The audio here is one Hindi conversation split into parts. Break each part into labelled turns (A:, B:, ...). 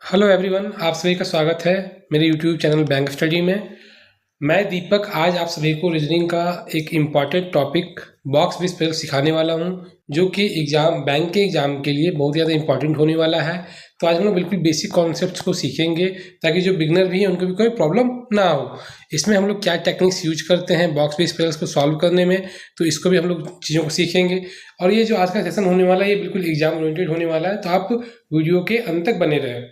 A: हेलो एवरीवन, आप सभी का स्वागत है मेरे यूट्यूब चैनल बैंक स्टडी में। मैं दीपक आज आप सभी को रीजनिंग का एक important topic box based puzzle सिखाने वाला हूं, जो कि बैंक के एग्ज़ाम के लिए बहुत ज़्यादा इंपॉर्टेंट होने वाला है। तो आज हम लोग बिल्कुल बेसिक कॉन्सेप्ट्स को सीखेंगे ताकि जो बिगनर भी हैं उनको भी कोई प्रॉब्लम ना हो। इसमें हम लोग क्या टेक्निक्स यूज करते हैं बॉक्स बेस्ड पजल्स को सॉल्व करने में, तो इसको भी हम लोग चीज़ों को सीखेंगे। और ये जो आज का सेशन होने वाला है ये बिल्कुल एग्जाम ओरिएंटेड होने वाला है, तो आप वीडियो के अंत तक बने रहें।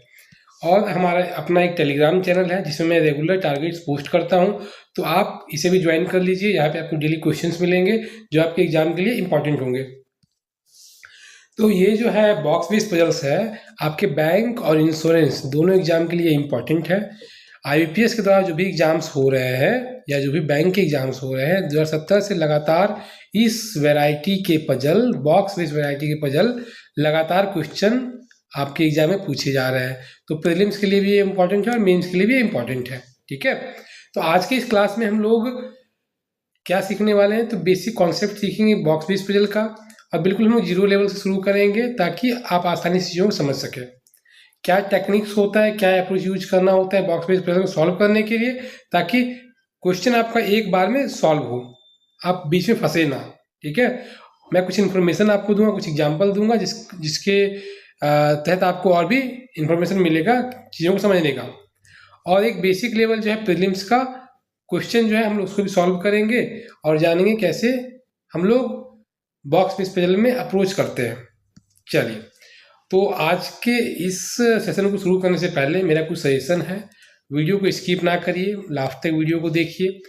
A: और हमारा अपना एक टेलीग्राम चैनल है जिसमें मैं रेगुलर टारगेट्स पोस्ट करता हूं, तो आप इसे भी ज्वाइन कर लीजिए। यहाँ पे आपको डेली क्वेश्चंस मिलेंगे जो आपके एग्जाम के लिए इंपॉर्टेंट होंगे। तो ये जो है बॉक्स बेस्ड पजल्स है, आपके बैंक और इंश्योरेंस दोनों एग्जाम के लिए इंपॉर्टेंट है। आईबीपीएस के द्वारा जो भी एग्जाम्स हो रहे हैं या जो भी बैंक के एग्जाम्स हो रहे हैं 2017 से लगातार इस वैरायटी के पजल, बॉक्स बेस्ड वैरायटी के पजल लगातार क्वेश्चन आपके एग्जाम में पूछे जा रहे हैं। तो प्रीलिम्स के लिए भी ये इंपॉर्टेंट है और मेंस के लिए भी इंपॉर्टेंट है। ठीक है, तो आज के इस क्लास में हम लोग क्या सीखने वाले हैं, तो बेसिक कॉन्सेप्ट सीखेंगे बॉक्स बेस्ड पजल का, और बिल्कुल हम लोग जीरो लेवल से शुरू करेंगे ताकि आप आसानी से चीज़ों को समझ सकें। क्या टेक्निक्स होता है, क्या अप्रोच यूज करना होता है बॉक्स बेस्ड पजल को सॉल्व करने के लिए, ताकि क्वेश्चन आपका एक बार में सॉल्व हो, आप बीच में फंसे ना। ठीक है, मैं कुछ इन्फॉर्मेशन आपको दूंगा, कुछ एग्जाम्पल दूंगा जिसके तहत आपको और भी इंफॉर्मेशन मिलेगा चीज़ों को समझने का। और एक बेसिक लेवल जो है प्रीलिम्स का क्वेश्चन जो है हम लोग उसको भी सॉल्व करेंगे और जानेंगे कैसे हम लोग बॉक्स बेस्ड पजल में अप्रोच करते हैं। चलिए, तो आज के इस सेशन को शुरू करने से पहले मेरा कुछ सजेशन है, वीडियो को स्किप ना करिए, लास्ट तक वीडियो को देखिए।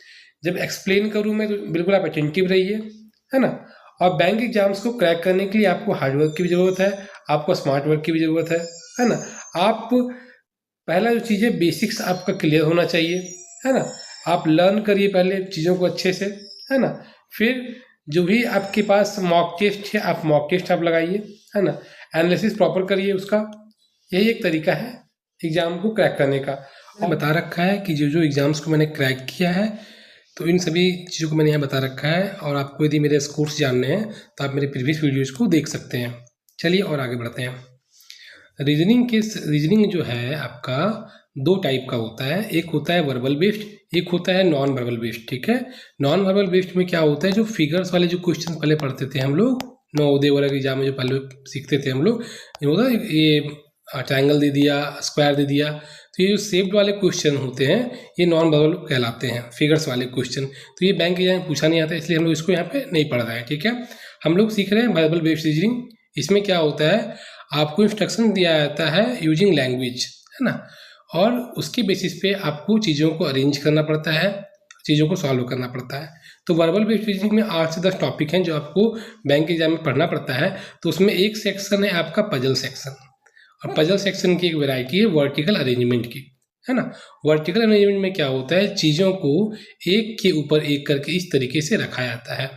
A: जब एक्सप्लेन करूँ मैं तो बिल्कुल आप अटेंटिव रहिए, है ना। और बैंक एग्जाम्स को क्रैक करने के लिए आपको हार्डवर्क की भी ज़रूरत है, आपको स्मार्ट वर्क की भी ज़रूरत है ना। आप पहला जो चीज़ है बेसिक्स आपका क्लियर होना चाहिए, है ना। आप लर्न करिए पहले चीज़ों को अच्छे से, है ना। फिर जो भी आपके पास मॉक टेस्ट है आप मॉक टेस्ट आप लगाइए, है ना। एनालिसिस प्रॉपर करिए उसका, यही एक तरीका है एग्ज़ाम को क्रैक करने का। और बता रखा है कि जो जो एग्ज़ाम्स को मैंने क्रैक किया है, तो इन सभी चीज़ों को मैंने यहाँ बता रखा है। और आपको यदि मेरे स्कोर्स जानने हैं तो आप मेरे प्रीवियस वीडियोज़ को देख सकते हैं। चलिए और आगे बढ़ते हैं। रीजनिंग जो है आपका दो टाइप का होता है, एक होता है वर्बल बेस्ड, एक होता है नॉन वर्बल बेस्ड। ठीक है, नॉन वर्बल बेस्ड में क्या होता है, जो फिगर्स वाले जो क्वेश्चन पहले पढ़ते थे हम लोग नवोदय वगैरह एग्जाम में जो पहले सीखते थे हम लोग, ये होता है ये ट्रायंगल दे दिया, स्क्वायर दे दिया, तो ये जो शेप्ड वाले क्वेश्चन होते हैं ये नॉन वर्बल कहलाते हैं, फिगर्स वाले क्वेश्चन। तो ये बैंक एग्जाम में पूछा नहीं आता, इसलिए हम लोग इसको यहाँ पे नहीं पढ़ रहे हैं। ठीक है, हम लोग सीख रहे हैं वर्बल बेस्ड रीजनिंग। इसमें क्या होता है, आपको इंस्ट्रक्शन दिया जाता है यूजिंग लैंग्वेज, है ना, और उसके बेसिस पे आपको चीज़ों को अरेंज करना पड़ता है, चीज़ों को सॉल्व करना पड़ता है। तो वर्बल बेस्ड रीजनिंग में 8 से 10 टॉपिक हैं जो आपको बैंक एग्जाम में पढ़ना पड़ता है। तो उसमें एक सेक्शन है आपका पजल सेक्शन, और पजल सेक्शन की एक वैरायटी है वर्टिकल अरेंजमेंट की, है ना। वर्टिकल अरेंजमेंट में क्या होता है, चीज़ों को एक के ऊपर एक करके इस तरीके से रखा जाता है।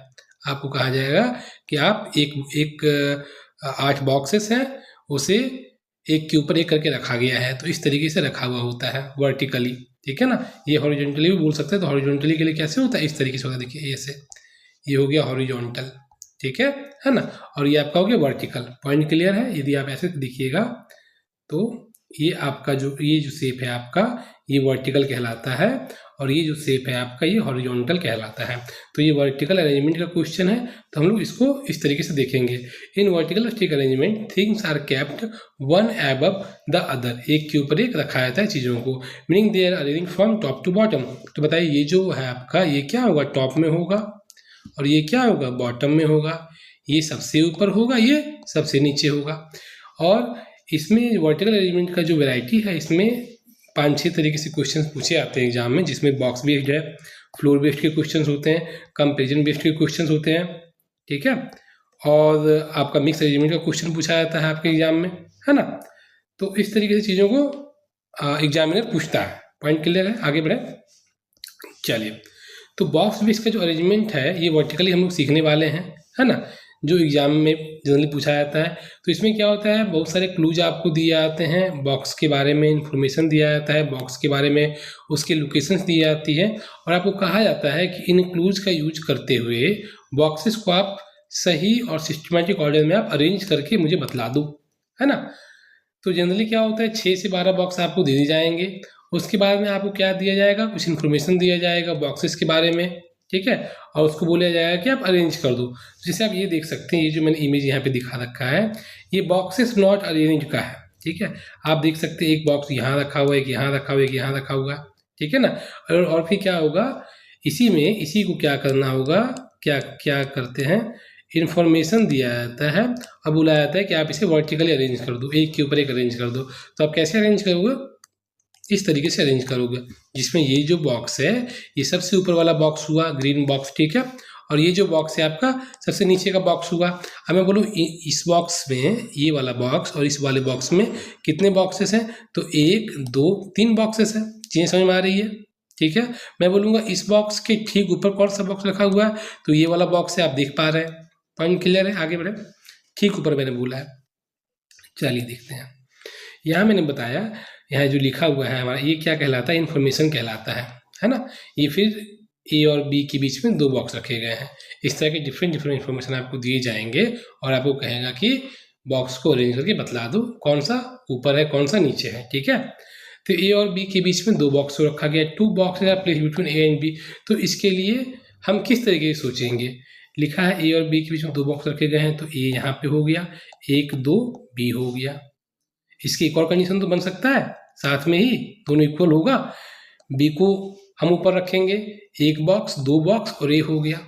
A: आपको कहा जाएगा कि आप एक 8 बॉक्सेस हैं, उसे एक के ऊपर एक करके रखा गया है, तो इस तरीके से रखा हुआ होता है वर्टिकली। ठीक है ना, ये हॉरिजॉन्टली भी बोल सकते हैं। तो हॉरिजॉन्टली के लिए कैसे होता है, इस तरीके से होता है, देखिए ऐसे, ये हो गया हॉरिजॉन्टल। ठीक है ना। और ये आपका हो गया वर्टिकल। पॉइंट क्लियर है, यदि आप ऐसे देखिएगा तो ये आपका ये जो शेप है आपका ये वर्टिकल कहलाता है, और ये जो शेप है आपका ये हॉरिजॉन्टल कहलाता है। तो ये वर्टिकल अरेंजमेंट का क्वेश्चन है, तो हम लोग इसको इस तरीके से देखेंगे। In vertical stick arrangement things are kept one above the other, एक के ऊपर एक रखा जाता है चीज़ों को, meaning they are arranging from top to bottom. तो बताइए ये जो है आपका ये क्या होगा, टॉप में होगा, और ये क्या होगा, बॉटम में होगा। ये सबसे ऊपर होगा, ये सबसे नीचे होगा। और इसमें वर्टिकल अरेंजमेंट का जो वैरायटी है, इसमें 5-6 तरीके से क्वेश्चन पूछे जाते हैं एग्जाम में, जिसमें बॉक्स बेस्ड है, फ्लोर बेस्ड के क्वेश्चन होते हैं, कंपेरिजन बेस्ड के क्वेश्चन होते हैं। ठीक है, और आपका मिक्स अरेंजमेंट का क्वेश्चन पूछा जाता है आपके एग्जाम में, है ना। तो इस तरीके से चीज़ों को एग्जामिनर पूछता है। पॉइंट क्लियर है, आगे बढ़े। चलिए, तो बॉक्स बेस्ड का जो अरेंजमेंट है ये वर्टिकली हम लोग सीखने वाले हैं, है ना, जो एग्जाम में जनरली पूछा जाता है। तो इसमें क्या होता है, बहुत सारे क्लूज आपको दिए जाते हैं, बॉक्स के बारे में इंफॉर्मेशन दिया जाता है, बॉक्स के बारे में उसकी लोकेशंस दी जाती है, और आपको कहा जाता है कि इन क्लूज का यूज करते हुए बॉक्सेस को आप सही और सिस्टमेटिक ऑर्डर में आप अरेंज करके मुझे बतला दो, है ना। तो जनरली क्या होता है 6 से 12 बॉक्स आपको दे दिए जाएंगे। उसके बाद में आपको क्या दिया जाएगा, कुछ इन्फॉर्मेशन दिया जाएगा बॉक्सेस के बारे में, ठीक है, और उसको बोला जाएगा कि आप अरेंज कर दो। जैसे आप ये देख सकते हैं, ये जो मैंने इमेज यहाँ पे दिखा रखा है, ये बॉक्सेस नॉट अरेंज का है, ठीक है। आप देख सकते हैं एक बॉक्स यहाँ रखा हुआ है, एक यहाँ रखा हुआ है, एक यहाँ रखा हुआ है, ठीक है ना। और फिर क्या होगा, इसी को क्या करना होगा, क्या क्या करते हैं, इन्फॉर्मेशन दिया जाता है और बुलाया जाता है कि आप इसे वर्टिकली अरेंज कर दो, एक के ऊपर एक अरेंज कर दो। तो आप कैसे अरेंज करोगे, इस तरीके से अरेंज करोगे, जिसमें ये जो बॉक्स है ये सबसे ऊपर वाला बॉक्स हुआ ग्रीन बॉक्स, ठीक है, और ये जो बॉक्स है आपका सबसे नीचे का बॉक्स हुआ। अब मैं बोलूँ इस बॉक्स में, ये वाला बॉक्स और इस वाले बॉक्स में कितने बॉक्सेस हैं, तो 1 2 3 बॉक्सेस हैं। चीज़ें समझ में आ रही है, ठीक है। मैं बोलूँगा इस बॉक्स के ठीक ऊपर कौन सा बॉक्स रखा हुआ है, तो ये वाला बॉक्स है, आप देख पा रहे हैं। पॉइंट क्लियर है, आगे बढ़े। ठीक ऊपर मैंने बोला है, चलिए देखते हैं। यहाँ मैंने बताया, यहाँ जो लिखा हुआ है हमारा, ये क्या कहलाता है, इन्फॉर्मेशन कहलाता है ना। ये फिर ए और बी के बीच में 2 बॉक्स रखे गए हैं। इस तरह के डिफरेंट इन्फॉर्मेशन आपको दिए जाएंगे और आपको कहेगा कि बॉक्स को अरेंज करके बतला दो कौन सा ऊपर है कौन सा नीचे है, ठीक है। तो ए और बी के बीच में 2 बॉक्स रखा गया, 2 boxes are placed between A and B. तो इसके लिए हम किस तरीके से सोचेंगे, लिखा है ए और बी के बीच में 2 बॉक्स रखे गए हैं, तो ए यहाँ पे हो गया, 1 2 बी हो गया। इसकी एक और कंडीशन तो बन सकता है, साथ में ही दोनों इक्वल होगा, बी को हम ऊपर रखेंगे, 1 बॉक्स 2 बॉक्स और ए हो गया।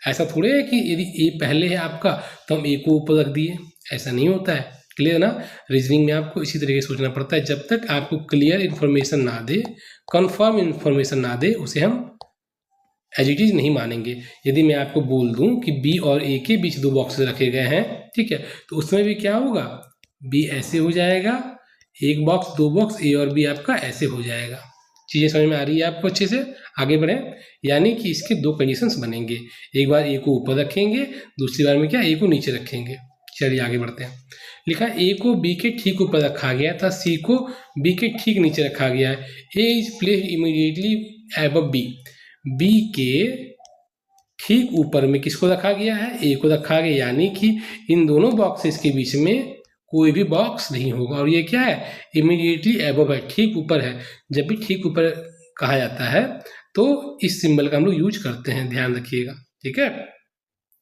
A: ऐसा थोड़े है कि यदि ए पहले है आपका तो हम ए को ऊपर रख दिए, ऐसा नहीं होता है। क्लियर ना। रीजनिंग में आपको इसी तरीके से सोचना पड़ता है, जब तक आपको क्लियर इन्फॉर्मेशन ना दे, कंफर्म इन्फॉर्मेशन ना दे, उसे हम एज इट इज नहीं मानेंगे। यदि मैं आपको बोल दूं कि बी और ए के बीच 2 बॉक्सेस रखे गए हैं, ठीक है, तो उसमें भी क्या होगा, बी ऐसे हो जाएगा, 1 बॉक्स 2 बॉक्स, ए और बी आपका ऐसे हो जाएगा। चीज़ें समझ में आ रही है आपको अच्छे से, आगे बढ़ें। यानी कि इसके 2 कंडीशंस बनेंगे, एक बार ए को ऊपर रखेंगे, दूसरी बार में क्या ए को नीचे रखेंगे। चलिए आगे बढ़ते हैं। लिखा ए को बी के ठीक ऊपर रखा गया था, सी को बी के ठीक नीचे रखा गया है। A is placed immediately above B, B के ठीक ऊपर में किसको रखा गया है, ए को रखा गया, यानी कि इन दोनों बॉक्सेस के बीच में कोई भी बॉक्स नहीं होगा। और ये क्या है, इमीडिएटली अबव है, ठीक ऊपर है। जब भी ठीक ऊपर कहा जाता है तो इस सिंबल का हम लोग यूज करते हैं, ध्यान रखिएगा, ठीक है।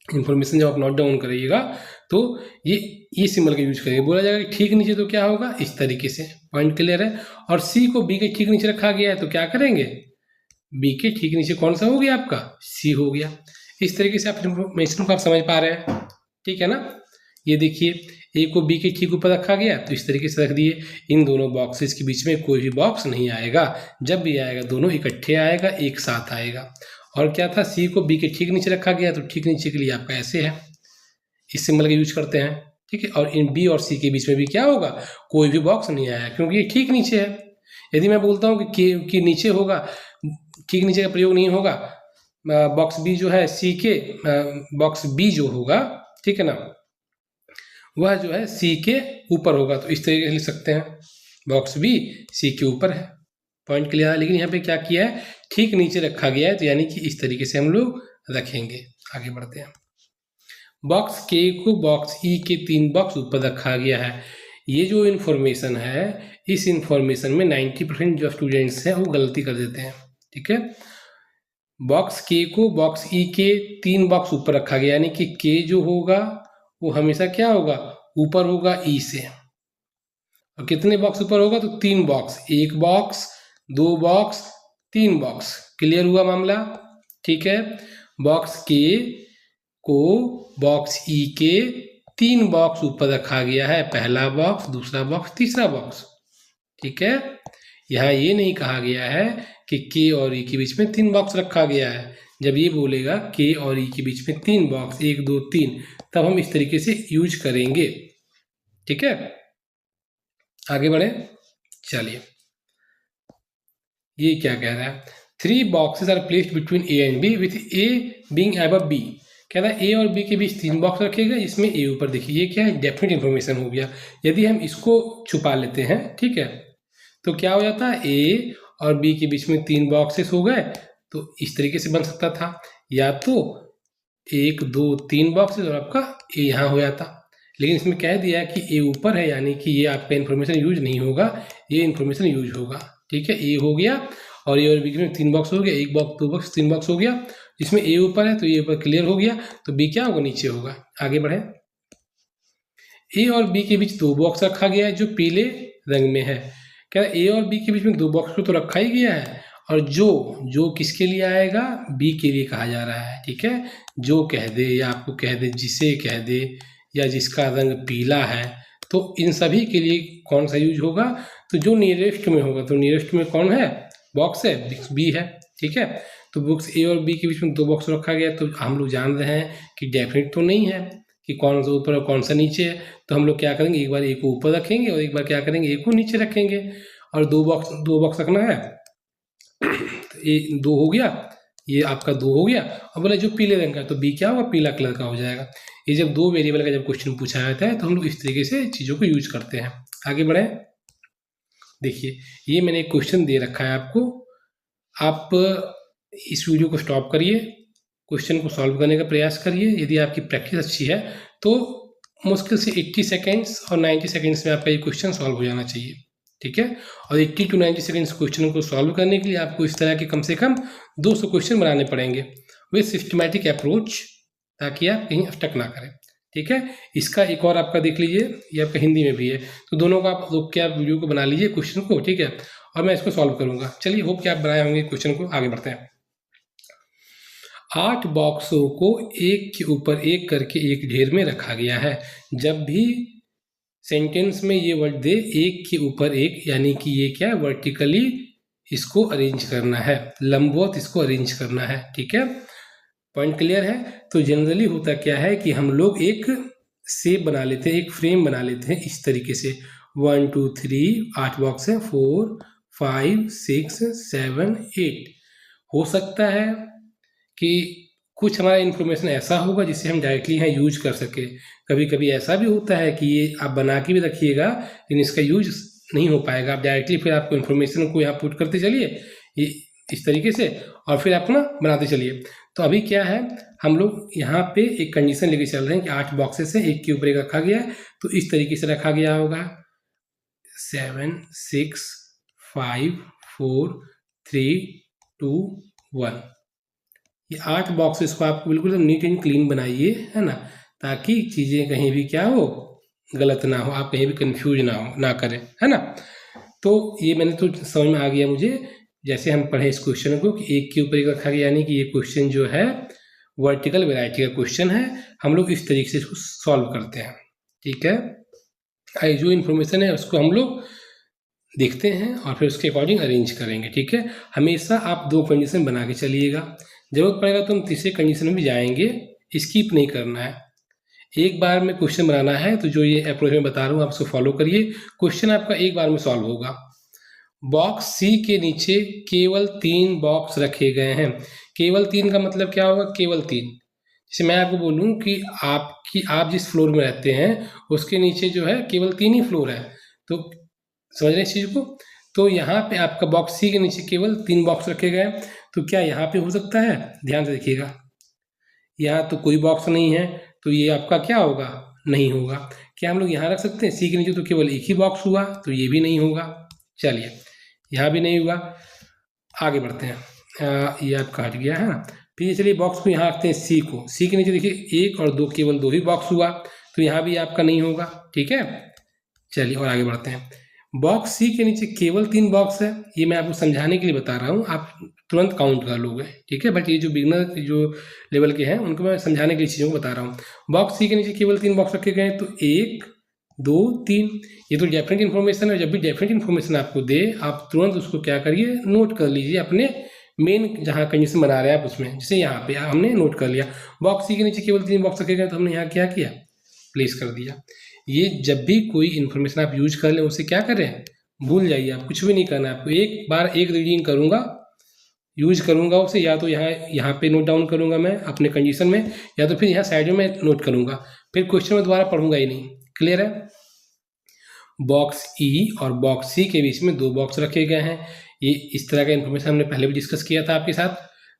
A: इन्फॉर्मेशन जब आप नोट डाउन करिएगा तो ये सिंबल का यूज करिएगा। बोला जाएगा कि ठीक नीचे, तो क्या होगा, इस तरीके से। पॉइंट क्लियर है। और सी को बी के ठीक नीचे रखा गया है, तो क्या करेंगे, बी के ठीक नीचे कौन सा हो गया आपका, सी हो गया। इस तरीके से आप इन्फॉर्मेशन को आप समझ पा रहे हैं, ठीक है ना। ये देखिए, ए को बी के ठीक ऊपर रखा गया, तो इस तरीके से रख दिए। इन दोनों बॉक्सेस के बीच में कोई भी बॉक्स नहीं आएगा, जब भी आएगा दोनों इकट्ठे आएगा, एक साथ आएगा। और क्या था, सी को बी के ठीक नीचे रखा गया, तो ठीक नीचे के लिए आपका ऐसे है, इस सिंबल का यूज करते हैं, ठीक है। और इन बी और सी के बीच में भी क्या होगा, कोई भी बॉक्स नहीं आया, क्योंकि ये ठीक नीचे है। यदि मैं बोलता हूँ कि नीचे होगा, ठीक नीचे का प्रयोग नहीं होगा, बॉक्स बी जो है सी के, बॉक्स बी जो होगा, ठीक है ना, वह जो है सी के ऊपर होगा, तो इस तरीके से लिख सकते हैं, बॉक्स बी सी के ऊपर है। पॉइंट क्लियर है। लेकिन यहाँ पे क्या किया है, ठीक नीचे रखा गया है, तो यानी कि इस तरीके से हम लोग रखेंगे। आगे बढ़ते हैं। बॉक्स के को बॉक्स ई के 3 बॉक्स ऊपर रखा गया है। ये जो इन्फॉर्मेशन है, इस इन्फॉर्मेशन में 90% जो स्टूडेंट्स हैं वो गलती कर देते हैं, ठीक है। बॉक्स के को बॉक्स ई के 3 बॉक्स ऊपर रखा गया, यानी कि के जो होगा वो हमेशा क्या होगा, ऊपर होगा ई से। और कितने बॉक्स ऊपर होगा, तो 3 box, 1 box 2 box 3 box. Clear हुआ मामला, ठीक है। बॉक्स के को बॉक्स ई के 3 बॉक्स ऊपर रखा गया है, पहला बॉक्स, दूसरा बॉक्स, तीसरा बॉक्स, ठीक है। यहाँ ये नहीं कहा गया है कि के और ई के बीच में 3 बॉक्स रखा गया है। जब ये बोलेगा के और ई के बीच में 3 बॉक्स, 1 2 3, तब हम इस तरीके से यूज करेंगे, ठीक है। आगे बढ़े, चलिए। ये क्या कह रहा है, 3 boxes are placed between A and B with A being above B. कह रहा है ए और बी के बीच 3 बॉक्स रखेगा, इसमें ए ऊपर। देखिए ये क्या है, डेफिनेट इन्फॉर्मेशन हो गया। यदि हम इसको छुपा लेते हैं, ठीक है, तो क्या हो जाता है, ए और बी के बीच में 3 बॉक्सेस हो गए, तो इस तरीके से बन सकता था, या तो 1 2 3 बॉक्सेस और आपका ए यहाँ हो जाता। लेकिन इसमें कह दिया है कि ए ऊपर है, यानी कि ये आपका इन्फॉर्मेशन यूज नहीं होगा, ये इन्फॉर्मेशन यूज होगा। ठीक है, ए हो गया और ए और बी में 3 बॉक्स हो गया, 1 बॉक्स 2 बॉक्स 3 बॉक्स हो गया। जिसमें ए ऊपर है तो ये ऊपर क्लियर हो गया, तो बी क्या होगा, नीचे होगा। आगे बढ़े, ए और बी के बीच 2 बॉक्स रखा गया है जो पीले रंग में है। क्या ए और बी के बीच में 2 बॉक्स को तो रखा ही गया है, और जो किसके लिए आएगा, बी के लिए कहा जा रहा है। ठीक है, जो कह दे या आपको कह दे, जिसे कह दे, या जिसका रंग पीला है, तो इन सभी के लिए कौन सा यूज होगा, तो जो नियरेस्ट में होगा। तो नियरेस्ट में कौन है, बॉक्स है, बी है। ठीक है, तो बुक्स ए और बी के बीच में 2 बॉक्स रखा गया, तो हम लोग जान रहे हैं कि डेफिनेट तो नहीं है कि कौन सा ऊपर और कौन सा नीचे है। तो हम लोग क्या करेंगे, एक बार ए को ऊपर रखेंगे और एक बार क्या करेंगे, ए को नीचे रखेंगे, और 2 बॉक्स रखना है। तो ए 2 हो गया, ये आपका 2 हो गया, और बोला जो पीले रंग का, तो बी क्या होगा, पीला कलर का हो जाएगा। ये जब 2 वेरिएबल का जब क्वेश्चन पूछा जाता है तो हम लोग इस तरीके से चीज़ों को यूज करते हैं। आगे बढ़े, देखिए ये मैंने एक क्वेश्चन दे रखा है आपको, आप इस वीडियो को स्टॉप करिए, क्वेश्चन को सॉल्व करने का प्रयास करिए। यदि आपकी प्रैक्टिस अच्छी है तो मुश्किल से 80 सेकेंड्स और 90 सेकेंड्स में आपका ये क्वेश्चन सॉल्व हो जाना चाहिए। ठीक है, और 80 to 90 सेकेंड्स क्वेश्चन को सॉल्व करने के लिए आपको इस तरह के कम से कम 200 क्वेश्चन बनाने पड़ेंगे विद सिस्टमैटिक अप्रोच, ताकि आप कहीं स्टक ना करें। ठीक है, इसका एक और आपका देख लीजिए, ये आपका हिंदी में भी है, तो दोनों का आप रोक के आप वीडियो को बना लीजिए क्वेश्चन को। ठीक है, और मैं इसको सॉल्व करूंगा। चलिए, होप कि आप बनाए होंगे क्वेश्चन को। आगे बढ़ते हैं। 8 बॉक्सों को एक के ऊपर एक करके एक ढेर में रखा गया है। जब भी सेंटेंस में ये वर्ड दे एक के ऊपर एक, यानी कि ये क्या है, वर्टिकली इसको अरेंज करना है, लंबवत इसको अरेंज करना है। ठीक है, पॉइंट क्लियर है। तो जनरली होता क्या है कि हम लोग एक शेप बना लेते हैं, एक फ्रेम बना लेते हैं इस तरीके से, 1 2 3, 8 बॉक्स है, 4 5 6 7 8। हो सकता है कि कुछ हमारा इन्फॉर्मेशन ऐसा होगा जिसे हम डायरेक्टली यहाँ यूज कर सके। कभी कभी ऐसा भी होता है कि ये आप बना के भी रखिएगा लेकिन इसका यूज नहीं हो पाएगा। आप डायरेक्टली फिर आपको इन्फॉर्मेशन को यहाँ पुट करते चलिए ये इस तरीके से, और फिर आप ना बनाते चलिए। तो अभी क्या है, हम लोग यहाँ पे एक कंडीशन लेके चल रहे हैं कि 8 बॉक्सेस है, एक के ऊपर एक रखा गया है, तो इस तरीके से रखा गया होगा 7 6 5 4 3 2 1। ये 8 बॉक्सेस को आपको बिल्कुल नीट एंड क्लीन बनाइए, है ना, ताकि चीज़ें कहीं भी क्या हो, गलत ना हो, आप कहीं भी कंफ्यूज ना करें, है ना। तो ये मैंने तो समझ में आ गया मुझे, जैसे हम पढ़े इस क्वेश्चन को कि एक के ऊपर एक रखा गया, यानी कि ये क्वेश्चन जो है वर्टिकल वैरायटी का क्वेश्चन है। हम लोग इस तरीके से इसको सॉल्व करते हैं। ठीक है, जो इन्फॉर्मेशन है उसको हम लोग देखते हैं और फिर उसके अकॉर्डिंग अरेंज करेंगे। ठीक है, हमेशा आप 2 कंडीशन बना के चलिएगा, जरूरत पड़ेगा तो हम तीसरे कंडीशन में भी जाएंगे, स्किप नहीं करना है। एक बार में क्वेश्चन बनाना है, तो जो ये अप्रोच मैं बता रहा हूँ आप उसको फॉलो करिए, क्वेश्चन आपका एक बार में सॉल्व होगा। बॉक्स सी के नीचे केवल 3 बॉक्स रखे गए हैं। केवल 3 का मतलब क्या होगा, केवल 3। जैसे मैं आपको बोलूँ कि आप जिस फ्लोर में रहते हैं उसके नीचे जो है केवल 3 ही फ्लोर है, तो समझ रहे हैं इस चीज़ को। तो यहाँ पे आपका बॉक्स सी के नीचे केवल 3 बॉक्स रखे गए, तो क्या यहाँ पे हो सकता है, ध्यान से देखिएगा, यहाँ तो कोई बॉक्स नहीं है, तो ये आपका क्या होगा, नहीं होगा। क्या हम लोग यहाँ रख सकते हैं, सी के नीचे तो केवल एक ही बॉक्स हुआ, तो ये भी नहीं होगा। चलिए, यहाँ भी नहीं हुआ। आगे बढ़ते हैं, ये आपका हट गया है ना। फिर चलिए बॉक्स को यहाँ रखते हैं, सी को, सी के नीचे देखिए 1 और 2 केवल 2 ही बॉक्स हुआ, तो यहाँ भी आपका नहीं होगा। ठीक है, चलिए और आगे बढ़ते हैं। बॉक्स सी के नीचे केवल 3 बॉक्स है, ये मैं आपको समझाने के लिए बता रहा हूँ, आप तुरंत काउंट कर लोगे। ठीक है, बट ये जो बिगनर जो लेवल के हैं उनको मैं समझाने के लिए चीज़ों को बता रहा हूँ। बॉक्स सी के नीचे केवल 3 बॉक्स रखे गए हैं, तो 1 2 3, ये तो डेफिनेट इन्फॉर्मेशन है। जब भी डेफिनेट इन्फॉर्मेशन आपको दे, आप तुरंत उसको क्या करिए, नोट कर लीजिए अपने मेन जहाँ कंडीशन बना रहे हैं आप उसमें। जैसे यहाँ पे हमने नोट कर लिया बॉक्स सी के नीचे केवल 3 बॉक्स रखे गए, तो हमने यहाँ क्या किया, प्लेस कर दिया। ये जब भी कोई इन्फॉर्मेशन आप यूज कर लें उसे क्या करें, भूल जाइए, आप कुछ भी नहीं करना है आपको। एक बार एक रीडिंग करूँगा, यूज करूँगा उसे, या तो यहाँ पे नोट डाउन करूँगा मैं अपने कंडीशन में, या तो फिर यहाँ साइड में मैं नोट करूँगा, फिर क्वेश्चन में दोबारा पढ़ूंगा ही नहीं। क्लियर है। बॉक्स ई और बॉक्स सी के बीच में 2 बॉक्स रखे गए हैं, ये इस तरह का इन्फॉर्मेशन हमने पहले भी डिस्कस किया था आपके साथ।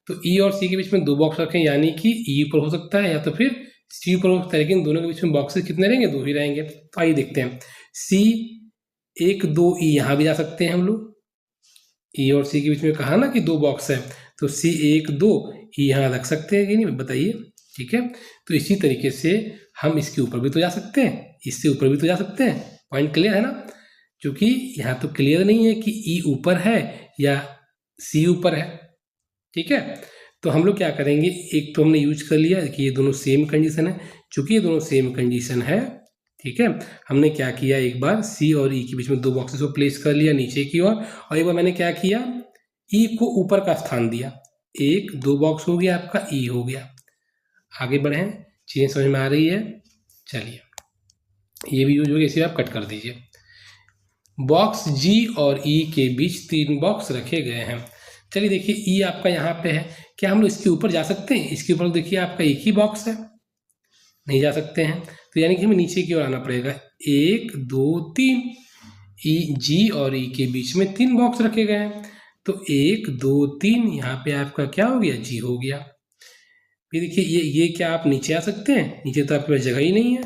A: तो ई और सी के बीच में 2 बॉक्स रखें, यानी कि ई ऊपर हो सकता है या तो फिर सी ऊपर हो सकता है, लेकिन दोनों के बीच में बॉक्सेस कितने रहेंगे? 2 ही रहेंगे। तो आइए देखते हैं। सी 1 2 ई यहाँ भी जा सकते हैं हम लोग। ई और सी के बीच में कहा ना कि 2 बॉक्स है, तो सी 1 2 ई यहाँ रख सकते हैं कि नहीं, बताइए। ठीक है, तो इसी तरीके से हम इसके ऊपर भी तो जा सकते हैं, इससे ऊपर भी तो जा सकते हैं। पॉइंट क्लियर है ना? क्योंकि यहाँ तो क्लियर नहीं है कि ई ऊपर है या सी ऊपर है। ठीक है, तो हम लोग क्या करेंगे, एक तो हमने यूज कर लिया कि ये दोनों सेम कंडीशन है। चूंकि ये दोनों सेम कंडीशन है, ठीक है, हमने क्या किया, एक बार सी और ई के बीच में 2 बॉक्सेस को प्लेस कर लिया नीचे की ओर, और एक बार मैंने क्या किया, ई को ऊपर का स्थान दिया। 1 2 बॉक्स हो गया आपका, ई हो गया। आगे बढ़े, चीज़ें समझ में आ रही है? चलिए, ये भी यूज हो गया, इसे आप कट कर दीजिए। बॉक्स जी और ई के बीच 3 बॉक्स रखे गए हैं। चलिए देखिए, ई आपका यहाँ पे है, क्या हम लोग इसके ऊपर जा सकते हैं? इसके ऊपर देखिए आपका एक ही बॉक्स है, नहीं जा सकते हैं, तो यानी कि हमें नीचे की ओर आना पड़ेगा। 1 2 3, ई जी और ई के बीच में 3 बॉक्स रखे गए हैं, तो 1 2 3 यहाँ पे आपका क्या हो गया, जी हो गया। फिर देखिए ये क्या आप नीचे आ सकते हैं? नीचे तो आपके पास जगह ही नहीं है,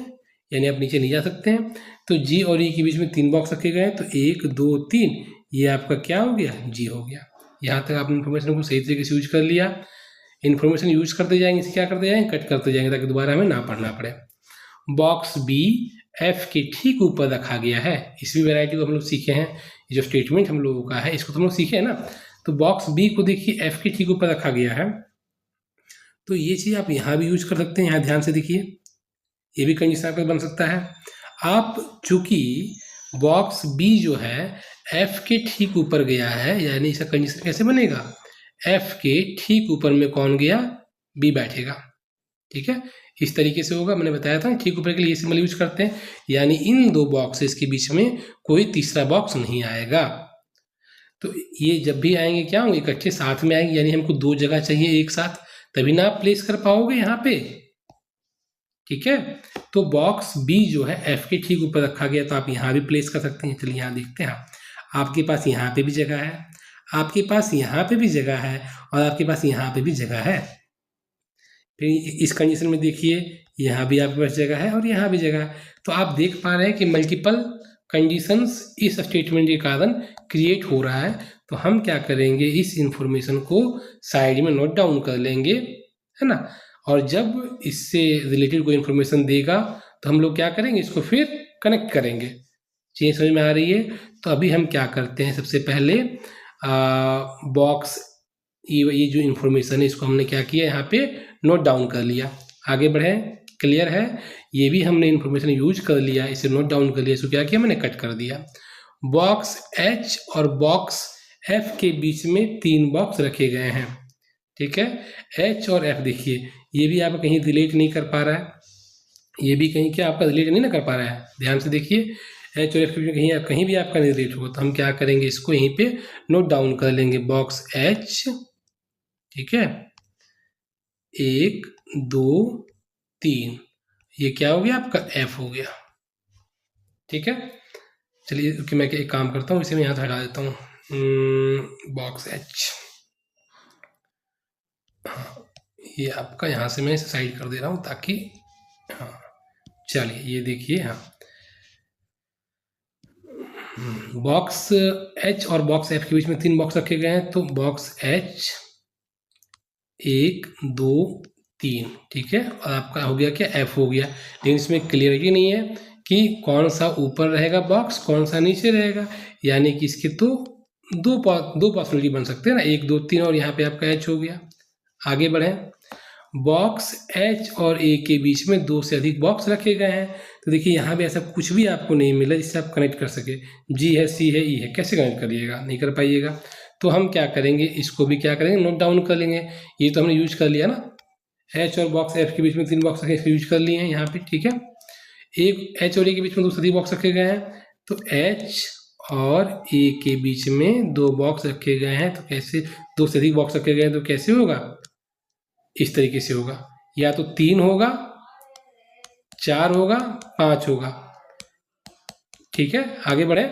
A: यानी आप नीचे नहीं जा सकते हैं। तो जी और ई के बीच में 3 बॉक्स रखे गए हैं, तो 1 2 3 ये आपका क्या हो गया, जी हो गया। यहाँ तक आपने इन्फॉर्मेशन को सही तरीके से यूज कर लिया। इन्फॉर्मेशन यूज करते जाएंगे, इसे क्या करते जाएंगे, कट करते जाएंगे, ताकि दोबारा हमें ना पढ़ना पड़े। बॉक्स बी एफ के ठीक ऊपर रखा गया है। इस भी वैरायटी को हम लोग सीखे हैं, जो स्टेटमेंट हम लोगों का है इसको तो हम लोग सीखे हैं ना। तो बॉक्स बी को देखिए एफ के ठीक ऊपर रखा गया है, तो ये चीज़ आप यहाँ भी यूज कर सकते हैं। यहाँ ध्यान से देखिए, ये भी कंडीशन आपका बन सकता है। आप चूंकि बॉक्स बी जो है एफ के ठीक ऊपर गया है, यानी इसका कंडीशन कैसे बनेगा, एफ के ठीक ऊपर में कौन गया, बी बैठेगा। ठीक है, इस तरीके से होगा। मैंने बताया था ठीक ऊपर के लिए ये सिंबल यूज करते हैं, यानी इन 2 बॉक्सेस के बीच में कोई तीसरा बॉक्स नहीं आएगा। तो ये जब भी आएंगे क्या होंगे, इकट्ठे साथ में आएंगे, यानी हमको 2 जगह चाहिए एक साथ, तभी ना आप प्लेस कर पाओगे यहाँ पे। ठीक है, तो बॉक्स बी जो है एफ के ठीक ऊपर रखा गया, तो आप यहाँ भी प्लेस कर सकते हैं। चलिए यहाँ देखते हैं, आपके पास यहाँ पे भी जगह है, आपके पास यहाँ पे भी जगह है, और आपके पास यहाँ पे भी जगह है। फिर इस कंडीशन में देखिए, यहाँ भी आपके पास जगह है और यहाँ भी जगह है। तो आप देख पा रहे हैं कि मल्टीपल कंडीशंस इस स्टेटमेंट के कारण क्रिएट हो रहा है। तो हम क्या करेंगे, इस इंफॉर्मेशन को साइड में नोट डाउन कर लेंगे, है ना। और जब इससे रिलेटेड कोई इन्फॉर्मेशन देगा तो हम लोग क्या करेंगे, इसको फिर कनेक्ट करेंगे। चीज़ समझ में आ रही है? तो अभी हम क्या करते हैं, सबसे पहले बॉक्स ये जो इन्फॉर्मेशन है इसको हमने क्या किया, यहाँ पे नोट डाउन कर लिया। आगे बढ़े, क्लियर है? ये भी हमने इन्फॉर्मेशन यूज कर लिया, इसे नोट डाउन कर लिया, इसको क्या किया, मैंने कट कर दिया। बॉक्स एच और बॉक्स एफ के बीच में 3 बॉक्स रखे गए हैं। ठीक है, एच और एफ देखिए, ये भी आप कहीं रिलेट नहीं कर पा रहा है, ये भी कहीं क्या आपका रिलेट नहीं ना कर पा रहा है। ध्यान से देखिए, एच और एफ के बीच कहीं भी आपका नहीं रिलेट होगा, तो हम क्या करेंगे, इसको यहीं पे नोट डाउन कर लेंगे। बॉक्स एच, ठीक है, 1 2 3, ये क्या हो गया आपका, एफ हो गया। ठीक है, चलिए कि मैं एक काम करता हूँ, इसे मैं यहाँ से हटा देता हूँ, बॉक्स एच, हाँ ये आपका यहाँ से मैं इसे साइड कर दे रहा हूँ ताकि, हाँ चलिए ये देखिए, हाँ बॉक्स एच और बॉक्स एफ के बीच में 3 बॉक्स रखे गए हैं, तो बॉक्स एच 1 2 3, ठीक है, और आपका हो गया क्या, एफ हो गया। लेकिन इसमें क्लियरिटी नहीं है कि कौन सा ऊपर रहेगा बॉक्स, कौन सा नीचे रहेगा, यानी कि इसके तो दो पॉसिबिलिटी बन सकते हैं ना, 1 2 3, और यहाँ पे आपका एच हो गया। आगे बढ़ें, बॉक्स एच और ए के बीच में 2 से अधिक बॉक्स रखे गए हैं, तो देखिए यहाँ भी ऐसा कुछ भी आपको नहीं मिला जिससे आप कनेक्ट कर सके। जी है, सी है, ई है, कैसे कनेक्ट करिएगा, नहीं कर पाइएगा। तो हम क्या करेंगे, इसको भी क्या करेंगे, नोट डाउन कर लेंगे। ये तो हमने यूज कर लिया ना, एच और बॉक्स एफ के बीच में 3 बॉक्स रखे, इसको यूज कर लिए हैं यहाँ पे। ठीक है, एक एच और ए के बीच में 2 से अधिक बॉक्स रखे गए हैं, तो एच और ए के बीच में 2 बॉक्स रखे गए हैं, तो कैसे 2 से अधिक बॉक्स रखे गए हैं, तो कैसे होगा, इस तरीके से होगा, या तो 3 होगा, 4 होगा, 5 होगा। ठीक है, आगे बढ़े,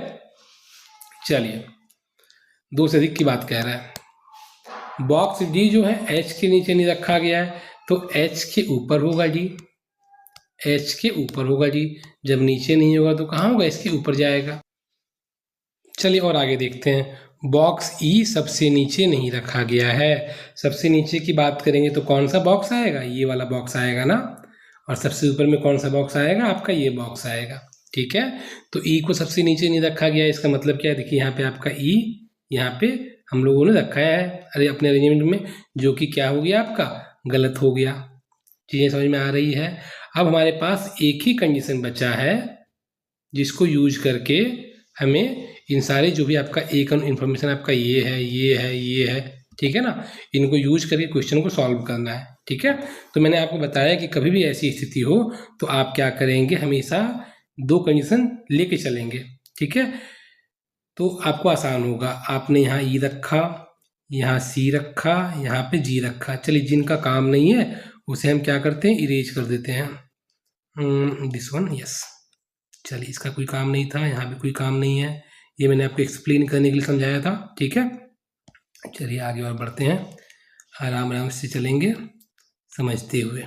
A: चलिए 2 से अधिक की बात कह रहा है। बॉक्स डी जो है एच के नीचे नहीं रखा गया है, तो एच के ऊपर होगा डी। एच के ऊपर होगा जी। जब नीचे नहीं होगा तो कहाँ होगा, इसके ऊपर जाएगा। चलिए और आगे देखते हैं। बॉक्स ई सबसे नीचे नहीं रखा गया है। सबसे नीचे की बात करेंगे तो कौन सा बॉक्स आएगा, ये वाला बॉक्स आएगा ना। और सबसे ऊपर में कौन सा बॉक्स आएगा, आपका ये बॉक्स आएगा। ठीक है, तो ई को सबसे नीचे नहीं रखा गया, इसका मतलब क्या है, देखिए यहाँ पे आपका ई यहाँ पे हम लोगों ने रखा है अरे अपने अरेंजमेंट में, जो कि क्या हो गया, आपका गलत हो गया। चीज़ें समझ में आ रही है। अब हमारे पास एक ही कंडीशन बचा है जिसको यूज करके हमें इन सारे जो भी आपका एक इन्फॉर्मेशन आपका ये है, ये है, ये है, ठीक है ना, इनको यूज करके क्वेश्चन को सॉल्व करना है। ठीक है, तो मैंने आपको बताया कि कभी भी ऐसी स्थिति हो तो आप क्या करेंगे, हमेशा दो कंडीशन लेके चलेंगे। ठीक है, तो आपको आसान होगा। आपने यहाँ ई रखा, यहाँ सी रखा, यहाँ पे जी रखा। चलिए जिनका काम नहीं है उसे हम क्या करते हैं, इरेज कर देते हैं। This one, yes. चलिए इसका कोई काम नहीं था, यहाँ भी कोई काम नहीं है, ये मैंने आपको एक्सप्लेन करने के लिए समझाया था। ठीक है, चलिए आगे और बढ़ते हैं, आराम आराम से चलेंगे समझते हुए।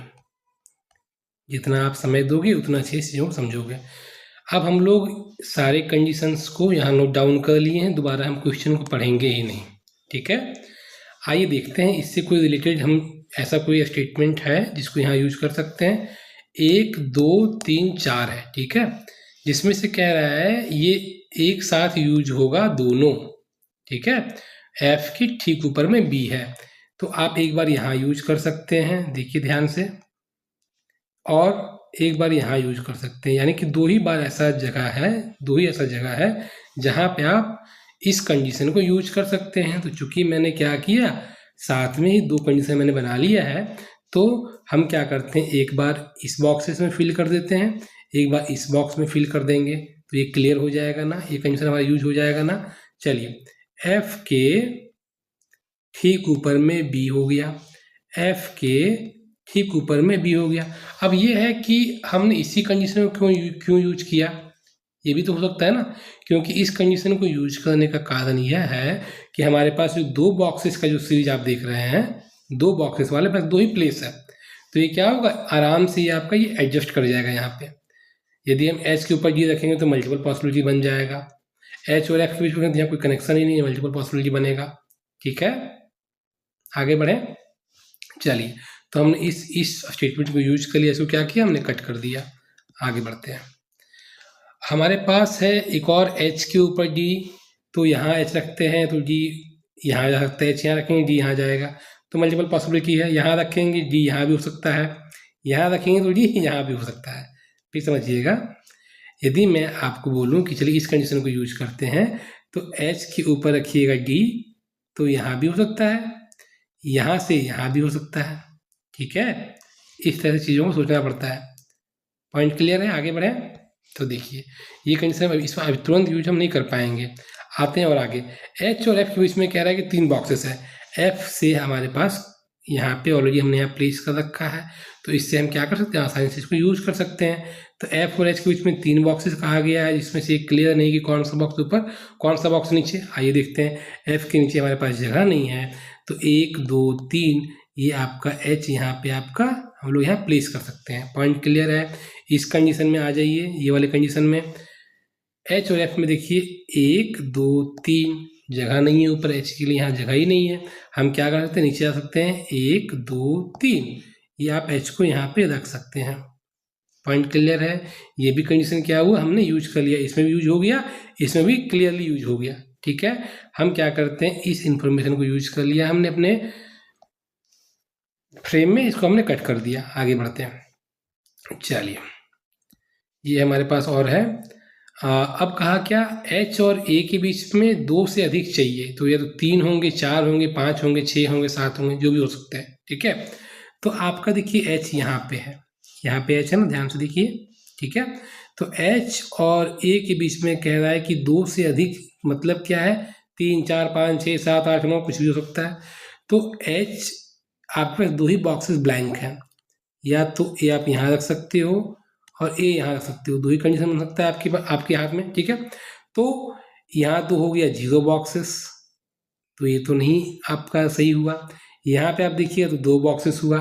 A: जितना आप समय दोगे उतना अच्छे से समझोगे। अब हम लोग सारे कंडीशंस को यहाँ नोट डाउन कर लिए हैं, दोबारा हम क्वेश्चन को पढ़ेंगे ही नहीं। ठीक है, आइए देखते हैं इससे कोई रिलेटेड हम ऐसा कोई स्टेटमेंट है जिसको यहाँ यूज कर सकते हैं। 1 2 3 4 है, ठीक है, जिसमें से कह रहा है ये एक साथ यूज होगा दोनों। ठीक है, एफ के ठीक ऊपर में बी है, तो आप एक बार यहाँ यूज कर सकते हैं, देखिए ध्यान से, और एक बार यहाँ यूज कर सकते हैं। यानी कि दो ही ऐसा जगह है जहाँ पे आप इस कंडीशन को यूज कर सकते हैं। तो चूंकि मैंने क्या किया, साथ में ही दो कंडीशन मैंने बना लिया है, तो हम क्या करते हैं, एक बार इस बॉक्सेस में फिल कर देते हैं, एक बार इस बॉक्स में फिल कर देंगे, तो ये क्लियर हो जाएगा ना, ये कंडीशन हमारा यूज हो जाएगा ना। चलिए, एफ के ठीक ऊपर में बी हो गया, एफ के ठीक ऊपर में बी हो गया। अब ये है कि हमने इसी कंडीशन को क्यों यूज किया, ये भी तो हो सकता है ना, क्योंकि इस कंडीशन को यूज करने का कारण यह है कि हमारे पास जो दो बॉक्सेस का जो सीरीज आप देख रहे हैं, दो बॉक्सेस वाले पास दो ही प्लेस है, तो ये क्या होगा, आराम से ये आपका ये एडजस्ट कर जाएगा यहाँ पे। यदि हम एच के ऊपर जी रखेंगे तो मल्टीपल पॉसिबिलिटी बन जाएगा, एच और एफ के बीच में यहाँ कोई कनेक्शन ही नहीं है, मल्टीपल पॉसिबिलिटी बनेगा। ठीक है, आगे बढ़े। चलिए, तो हमने इस स्टेटमेंट को यूज कर लिया, इसको क्या किया, हमने कट कर दिया। आगे बढ़ते हैं। हमारे पास है एक और एच के ऊपर डी, तो यहाँ एच रखते हैं तो डी यहाँ जा सकता है, एच यहाँ रखेंगे डी यहाँ जाएगा, तो मल्टीपल पॉसिबिलिटी है। यहाँ रखेंगे डी यहाँ भी हो सकता है, यहाँ रखेंगे तो डी यहाँ भी हो सकता है। फिर समझिएगा, यदि मैं आपको बोलूँ कि चलिए इस कंडीशन को यूज करते हैं, तो एच के ऊपर रखिएगा डी, तो यहाँ भी हो सकता है, यहाँ से यहाँ भी हो सकता है। ठीक है, इस तरह से चीज़ों को सोचना पड़ता है। पॉइंट क्लियर है, आगे बढ़े। तो देखिए ये कंडीशन इसमें अभी तुरंत यूज हम नहीं कर पाएंगे, आते हैं और आगे। एच और एफ के बीच में कह रहा है कि तीन बॉक्सेस है, एफ से हमारे पास यहाँ पे ऑलरेडी हमने यहाँ प्लेस कर रखा है, तो इससे हम क्या कर सकते हैं, आसानी से इसको यूज कर सकते हैं। तो एफ और एच के बीच में तीन बॉक्सेस कहा गया है, जिसमें से क्लियर नहीं कि कौन सा बॉक्स ऊपर कौन सा बॉक्स नीचे। आइए देखते हैं, एफ के नीचे हमारे पास जगह नहीं है, तो 1 2 3 ये आपका एच यहाँ पे आपका हम लोग यहाँ प्लेस कर सकते हैं। पॉइंट क्लियर है। इस कंडीशन में आ जाइए, ये वाले कंडीशन में एच और एफ में देखिए 1 2 3 जगह नहीं है ऊपर, एच के लिए यहाँ जगह ही नहीं है। हम क्या कर सकते हैं, नीचे आ सकते हैं, 1 2 3 ये आप एच को यहाँ पे रख सकते हैं। पॉइंट क्लियर है। ये भी कंडीशन क्या हुआ, हमने यूज कर लिया, इसमें भी यूज हो गया, इसमें भी क्लियरली यूज हो गया। ठीक है, हम क्या करते हैं, इस इंफॉर्मेशन को यूज कर लिया हमने अपने फ्रेम में, इसको हमने कट कर दिया। आगे बढ़ते हैं। चलिए, ये हमारे पास और है। अब कहा क्या, एच और ए के बीच में दो से अधिक चाहिए, तो या तो 3 होंगे, 4 होंगे, 5 होंगे, 6 होंगे, 7 होंगे, जो भी हो सकता है। ठीक है, तो आपका देखिए एच यहाँ पे है, यहाँ पे एच है ना, ध्यान से देखिए। ठीक है, तो एच और ए के बीच में कह रहा है कि दो से अधिक मतलब क्या है, 3 4 5 6 7 8 9 कुछ भी हो सकता है। तो एच आपके पास दो ही बॉक्सेस ब्लैंक हैं, या तो ए आप यहाँ रख सकते हो और ए यहाँ रख सकते हो, दो ही कंडीशन बन सकता है आपके हाथ में। ठीक है, तो यहाँ तो हो गया 0 बॉक्सेस, तो ये तो नहीं आपका सही हुआ। यहाँ पे आप देखिए तो 2 बॉक्सेस हुआ,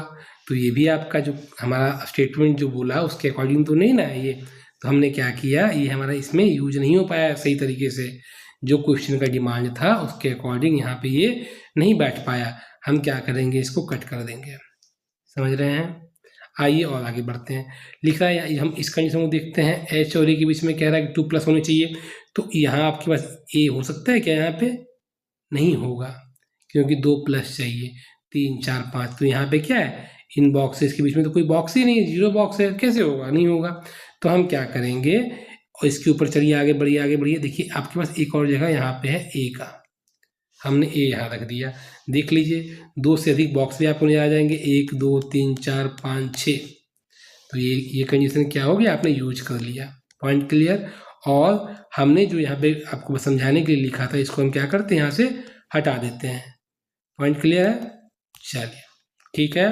A: तो ये भी आपका जो हमारा स्टेटमेंट जो बोला उसके अकॉर्डिंग तो नहीं ना है ये। तो हमने क्या किया, ये हमारा इसमें यूज नहीं हो पाया सही तरीके से, जो क्वेश्चन का डिमांड था उसके अकॉर्डिंग यहाँ पे ये नहीं बैठ पाया। हम क्या करेंगे, इसको कट कर देंगे। समझ रहे हैं? आइए और आगे बढ़ते हैं। लिखा है, हम इस कंडीशन को देखते हैं, एच और ए के बीच में कह रहा है कि 2+ होने चाहिए। तो यहाँ आपके पास ए हो सकता है क्या? यहाँ पे नहीं होगा, क्योंकि 2+ चाहिए, 3 4 5। तो यहाँ पे क्या है, इन बॉक्सेस के बीच में तो कोई बॉक्स ही नहीं है, 0 बॉक्स है, कैसे होगा? नहीं होगा। तो हम क्या करेंगे, और इसके ऊपर चलिए आगे बढ़िए आगे बढ़िए। देखिए आपके पास एक और जगह यहाँ पे है ए का, हमने ए यहाँ रख दिया। देख लीजिए 2 से अधिक बॉक्स भी आपको नजर आ जाएंगे, 1 2 3 4 5 6। तो ये कंडीशन क्या हो गया, आपने यूज कर लिया। Point clear? और हमने जो यहाँ पे आपको समझाने के लिए लिखा था, इसको हम क्या करते हैं, यहाँ से हटा देते हैं। पॉइंट क्लियर है? चलिए ठीक है,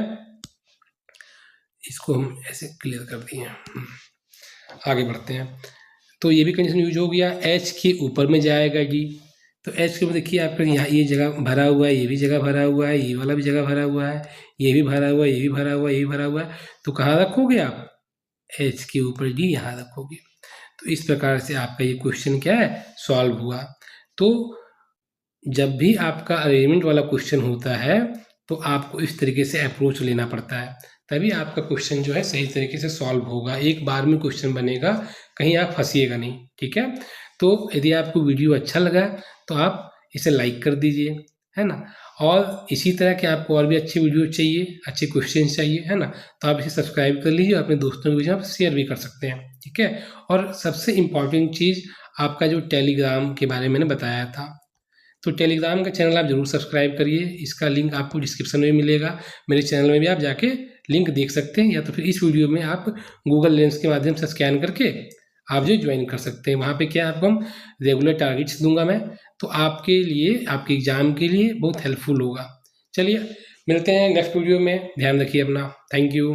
A: इसको हम ऐसे क्लियर कर दिए। आगे बढ़ते हैं। तो ये भी कंडीशन यूज हो गया। एच के ऊपर में जाएगा जी, तो एच के ऊपर देखिए आपका यहाँ ये जगह भरा हुआ है, ये भी जगह भरा हुआ है, ये वाला भी जगह भरा हुआ है, ये भी भरा हुआ है, ये भी भरा हुआ है, ये भी भरा हुआ है। तो कहाँ रखोगे आप? एच के ऊपर जी यहाँ रखोगे। तो इस प्रकार से आपका ये क्वेश्चन क्या है, सॉल्व हुआ। तो जब भी आपका अरेंजमेंट वाला क्वेश्चन होता है तो आपको इस तरीके से अप्रोच लेना पड़ता है, तभी आपका क्वेश्चन जो है सही तरीके से सॉल्व होगा। एक बार में क्वेश्चन बनेगा, कहीं आप फंसिएगा नहीं। ठीक है, तो यदि आपको वीडियो अच्छा लगा तो आप इसे लाइक कर दीजिए, है ना। और इसी तरह के आपको और भी अच्छी वीडियो चाहिए, अच्छे क्वेश्चन चाहिए, है ना, तो आप इसे सब्सक्राइब कर लीजिए, अपने दोस्तों के बीच आप शेयर भी कर सकते हैं। ठीक है, और सबसे इम्पॉर्टेंट चीज़ आपका जो टेलीग्राम के बारे में मैंने बताया था, तो टेलीग्राम का चैनल आप जरूर सब्सक्राइब करिए। इसका लिंक आपको डिस्क्रिप्शन में मिलेगा, मेरे चैनल में भी आप जाके लिंक देख सकते हैं, या तो फिर इस वीडियो में आप गूगल लेंस के माध्यम से स्कैन करके आप जो ज्वाइन कर सकते हैं। वहाँ पे क्या आपको हम रेगुलर टारगेट्स दूंगा मैं, तो आपके लिए, आपके एग्जाम के लिए बहुत हेल्पफुल होगा। चलिए मिलते हैं नेक्स्ट वीडियो में, ध्यान रखिए अपना। Thank you.